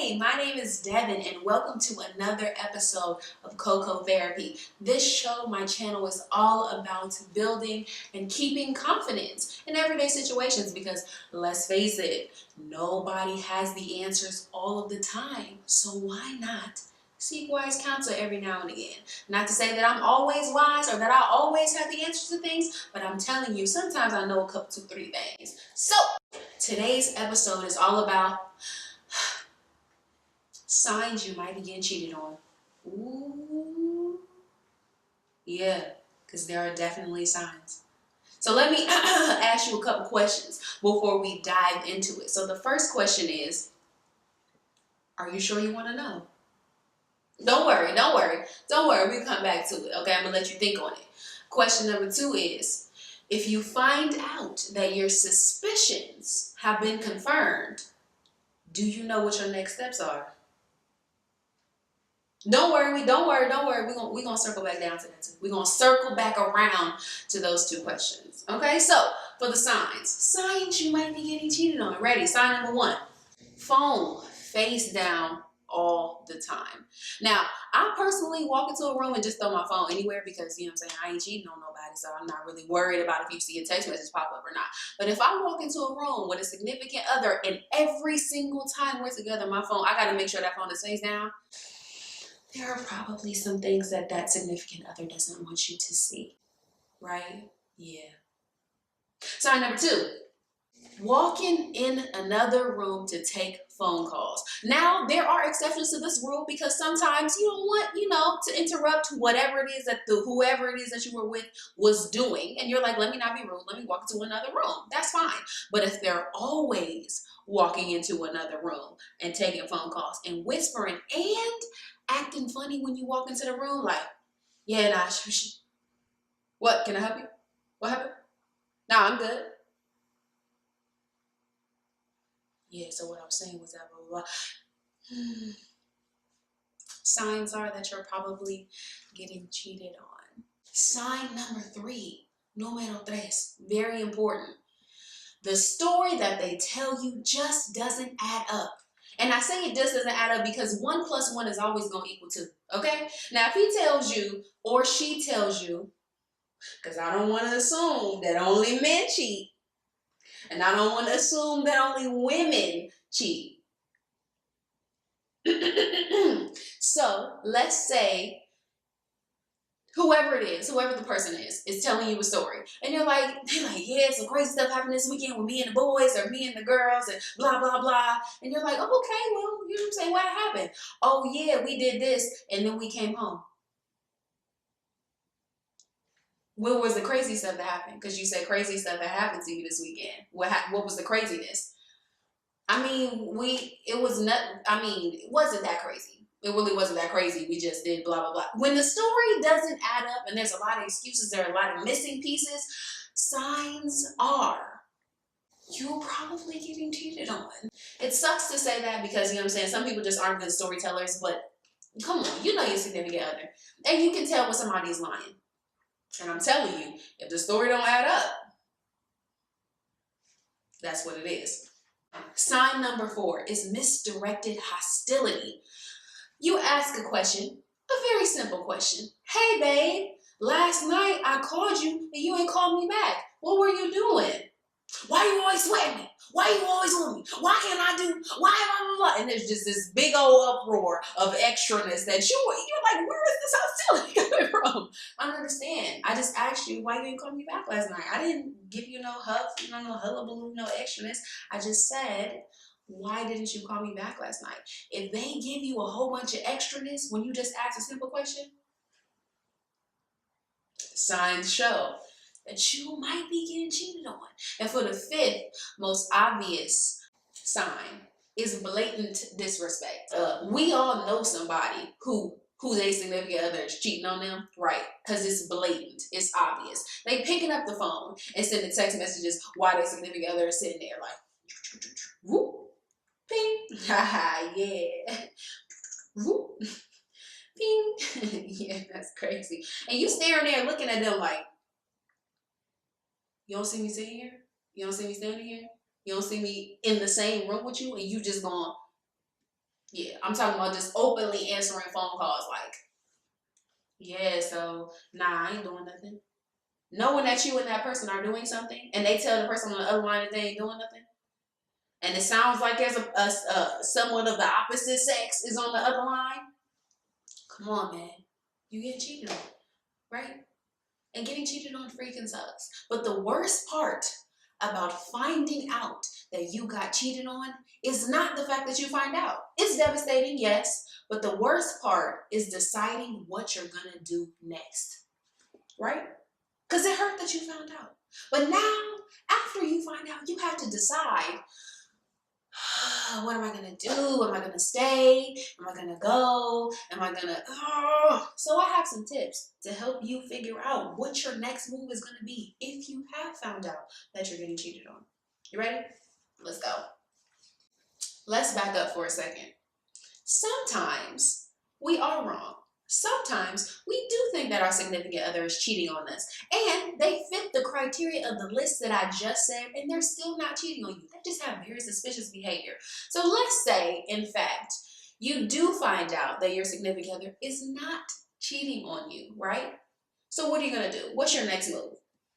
Hey, my name is Devin and welcome to another episode of Coco Therapy. This show, my channel, is all about building and keeping confidence in everyday situations because let's face it, nobody has the answers all of the time. So why not seek wise counsel every now and again? Not to say that I'm always wise or that I always have the answers to things, but I'm telling you, sometimes I know a couple, 2, 3 things. So today's episode is all about signs you might be getting cheated on. Ooh. Yeah, because there are definitely signs. So let me ask you a couple questions before we dive into it. So the first question is, are you sure you want to know? Don't worry. We'll come back to it. Okay, I'm going to let you think on it. Question number 2 is, if you find out that your suspicions have been confirmed, do you know what your next steps are? Don't worry. We're gonna circle back down to that too. We're gonna circle back around to those 2 questions. Okay, so for the signs you might be getting cheated on. Ready? Sign number 1. Phone face down all the time. Now, I personally walk into a room and just throw my phone anywhere because, you know what I'm saying, I ain't cheating on nobody, so I'm not really worried about if you see a text message pop up or not. But if I walk into a room with a significant other and every single time we're together, my phone, I gotta make sure that phone is face down. There are probably some things that that significant other doesn't want you to see, right? Yeah. Sign number 2, walking in another room to take phone calls. Now, there are exceptions to this rule because sometimes you don't want, to interrupt whatever it is that whoever it is that you were with was doing. And you're like, let me not be rude. Let me walk into another room. That's fine. But if they're always walking into another room and taking phone calls and whispering and acting funny when you walk into the room, like, yeah, nah, what, can I help you? What happened? Nah, I'm good. Yeah, so what I was saying was that blah, blah, blah. Signs are that you're probably getting cheated on. Sign number 3, número 3, very important. The story that they tell you just doesn't add up. And I say it just doesn't add up because 1 + 1 is always going to equal 2, okay? Now, if he tells you or she tells you, because I don't want to assume that only men cheat, and I don't want to assume that only women cheat. So let's say whoever the person is telling you a story, and they're like, yeah, some crazy stuff happened this weekend with me and the boys or me and the girls and blah, blah, blah. And you're like, oh, okay, well, you know what I'm saying? What happened? Oh, yeah, we did this and then we came home. What was the crazy stuff that happened? Because you said crazy stuff that happened to you this weekend. What was the craziness? I mean, it wasn't that crazy. It really wasn't that crazy. We just did blah, blah, blah. When the story doesn't add up and there's a lot of excuses, there are a lot of missing pieces, signs are you're probably getting cheated on. It sucks to say that because, you know what I'm saying, some people just aren't good storytellers, but come on, you know your significant other. And you can tell when somebody is lying. And I'm telling you, if the story don't add up, that's what it is. Sign number 4 is misdirected hostility. You ask a question, a very simple question. Hey, babe, last night I called you and you ain't called me back. What were you doing? Why you always sweating me? Why you always on me? Why can't I do? Why blah, blah, blah? And there's just this big old uproar of extraness that you're like, where is this hostility coming from? I don't understand. I just asked you why you didn't call me back last night. I didn't give you no huff, no hullabaloo, no extraness. I just said, why didn't you call me back last night? If they give you a whole bunch of extraness when you just ask a simple question, signs show that you might be getting cheated on. And for the 5th most obvious sign is blatant disrespect. We all know somebody who's a significant other is cheating on them, right? Because it's blatant, it's obvious. They picking up the phone and sending text messages while their significant other is sitting there like, whoop, ping, haha, yeah, whoop, ping, yeah, that's crazy. And you staring there looking at them like, you don't see me sitting here? You don't see me standing here? You don't see me in the same room with you and you just going, Yeah, I'm talking about just openly answering phone calls like, yeah, so nah, I ain't doing nothing. Knowing that you and that person are doing something, and they tell the person on the other line that they ain't doing nothing, and it sounds like there's someone of the opposite sex is on the other line. Come on, man, you get cheated on, right? And getting cheated on freaking sucks. But the worst part about finding out that you got cheated on is not the fact that you find out. It's devastating, yes, but the worst part is deciding what you're gonna do next, right? Because it hurt that you found out. But now, after you find out, you have to decide, what am I gonna do? Am I gonna stay? Am I gonna go? Am I gonna, So I have some tips to help you figure out what your next move is gonna be if you have found out that you're getting cheated on. You ready? Let's go. Let's back up for a second. Sometimes we are wrong. Sometimes we do think that our significant other is cheating on us, and they fit the criteria of the list that I just said, and they're still not cheating on you. They just have very suspicious behavior. So let's say, in fact, you do find out that your significant other is not cheating on you, right? So what are you going to do? What's your next move?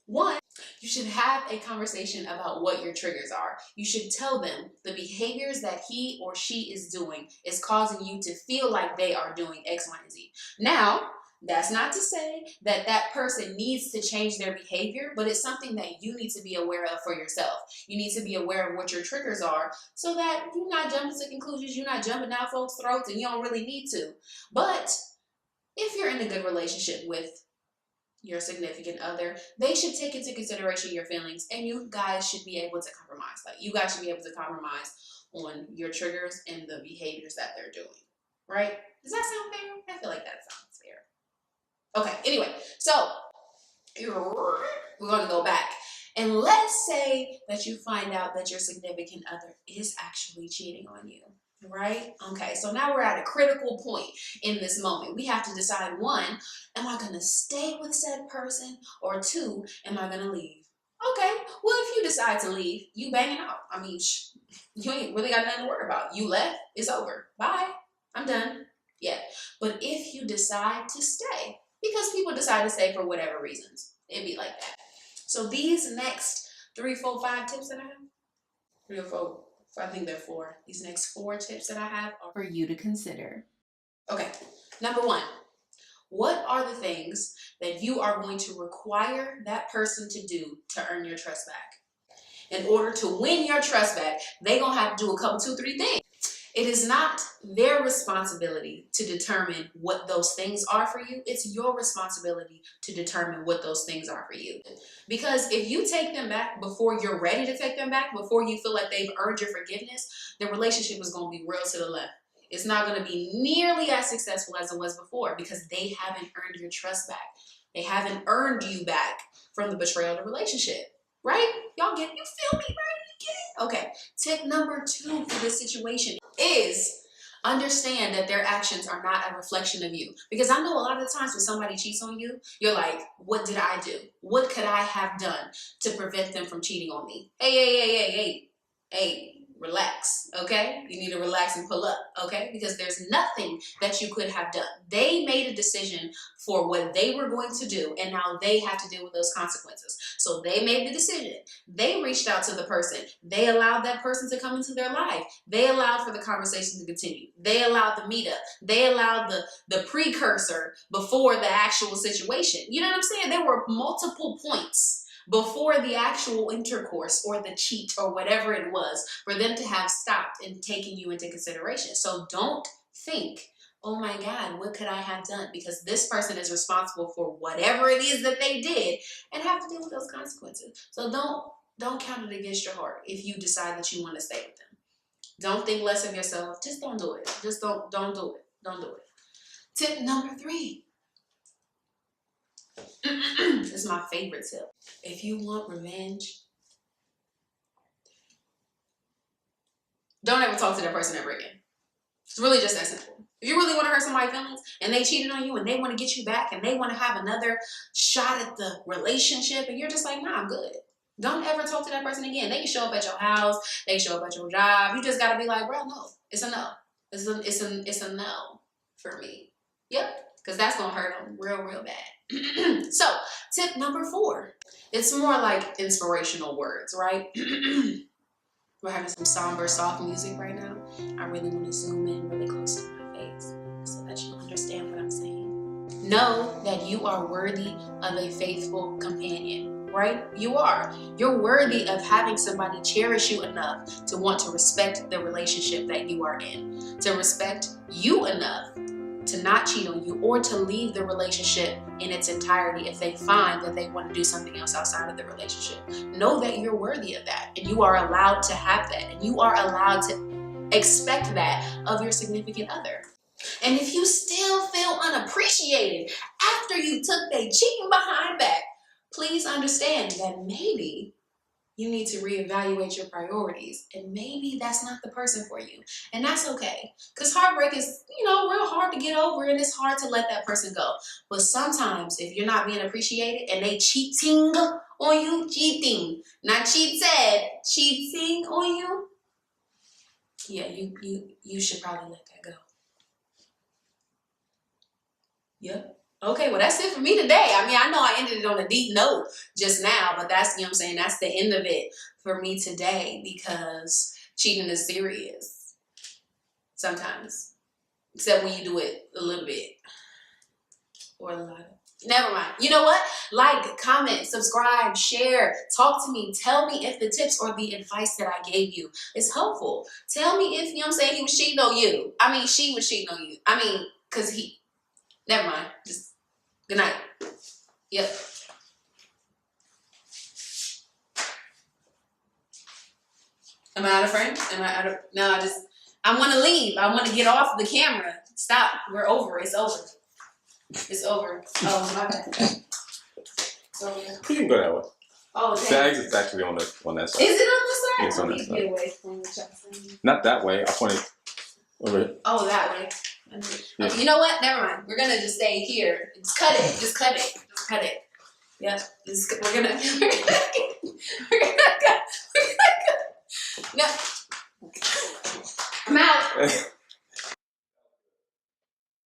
One, you should have a conversation about what your triggers are. You should tell them the behaviors that he or she is doing is causing you to feel like they are doing X, Y, and Z. Now, that's not to say that that person needs to change their behavior, but it's something that you need to be aware of for yourself. You need to be aware of what your triggers are so that you're not jumping to conclusions, you're not jumping down folks' throats, and you don't really need to. But if you're in a good relationship with your significant other, they should take into consideration your feelings, and you guys should be able to compromise. Like, you guys should be able to compromise on your triggers and the behaviors that they're doing, right? Does that sound fair? I feel like that sounds fair. Okay, anyway, so we're going to go back. And let's say that you find out that your significant other is actually cheating on you, right? Okay, so now we're at a critical point in this moment. We have to decide, one, am I going to stay with said person? Or two, am I going to leave? Okay, well, if you decide to leave, you banging out. I mean, you ain't really got nothing to worry about. You left, it's over. Bye, I'm done. Yeah, but if you decide to stay, because people decide to stay for whatever reasons, it'd be like that. So these next 3, 4, 5 tips that I have, 3 or 4, I think they're 4. These next 4 tips that I have are for you to consider. Okay, number 1, what are the things that you are going to require that person to do to earn your trust back? In order to win your trust back, they're going to have to do a couple, 2, 3 things. It is not their responsibility to determine what those things are for you. It's your responsibility to determine what those things are for you. Because if you take them back before you're ready to take them back, before you feel like they've earned your forgiveness, the relationship is going to be real to the left. It's not going to be nearly as successful as it was before because they haven't earned your trust back. They haven't earned you back from the betrayal of the relationship. Right? Y'all get, you feel me, right? Okay, tip number 2 for this situation is understand that their actions are not a reflection of you. Because I know a lot of the times when somebody cheats on you, you're like, what did I do? What could I have done to prevent them from cheating on me? Hey, relax, okay? You need to relax and pull up, okay? Because there's nothing that you could have done. They made a decision for what they were going to do, and now they have to deal with those consequences. So they made the decision. They reached out to the person. They allowed that person to come into their life. They allowed for the conversation to continue. They allowed the meetup. They allowed the precursor before the actual situation. You know what I'm saying? There were multiple points before the actual intercourse or the cheat or whatever it was for them to have stopped and taken you into consideration. So don't think, oh my God, what could I have done? Because this person is responsible for whatever it is that they did and have to deal with those consequences. So don't count it against your heart if you decide that you want to stay with them. Don't think less of yourself. Just don't do it. Just don't do it. Don't do it. Tip number 3. This is my favorite tip. If you want revenge, don't ever talk to that person ever again. It's really just that simple. If you really want to hurt somebody's feelings and they cheated on you and they want to get you back and they want to have another shot at the relationship and you're just like, nah, I'm good. Don't ever talk to that person again. They can show up at your house. They can show up at your job. You just got to be like, bro, no. It's a no. It's a no for me. Yep, because that's gonna hurt them real bad. So tip number 4. It's more like inspirational words, right? We're having some somber, soft music right now. I really want to zoom in really close to my face so that you understand what I'm saying. Know that you are worthy of a faithful companion, right? You are. You're worthy of having somebody cherish you enough to want to respect the relationship that you are in, to respect you enough to not cheat on you or to leave the relationship in its entirety if they find that they want to do something else outside of the relationship. Know that you're worthy of that, and you are allowed to have that, and you are allowed to expect that of your significant other. And if you still feel unappreciated after you took their cheating behind back, please understand that maybe you need to reevaluate your priorities, and maybe that's not the person for you, and that's okay, because heartbreak is, real hard to get over, and it's hard to let that person go. But sometimes if you're not being appreciated and they cheating on you, cheating, not cheated, cheating on you, yeah, you should probably let that go. Yep. Okay, well, that's it for me today. I mean, I know I ended it on a deep note just now, but that's, what I'm saying, that's the end of it for me today, because cheating is serious sometimes, except when you do it a little bit or a lot. Never mind. You know what? Like, comment, subscribe, share, talk to me. Tell me if the tips or the advice that I gave you is helpful. Tell me if, he was cheating on you. I mean, she was cheating on you. I mean, because never mind. Just good night. Yep. Am I out of frame? Am I out of? No, I want to leave. I want to get off the camera. Stop. We're over. It's over. It's over. Oh, my bad. So, you can go that way. Oh, okay. The exit's actually on that side. Is it on the side? It's on that side. Get away from what y'all saying. Not that way. I pointed over. Oh, that way. Yeah. Okay, you know what? Never mind. We're gonna just stay here. Just cut it. Just cut it. Just cut it. Yeah. We're gonna go. No. I'm out.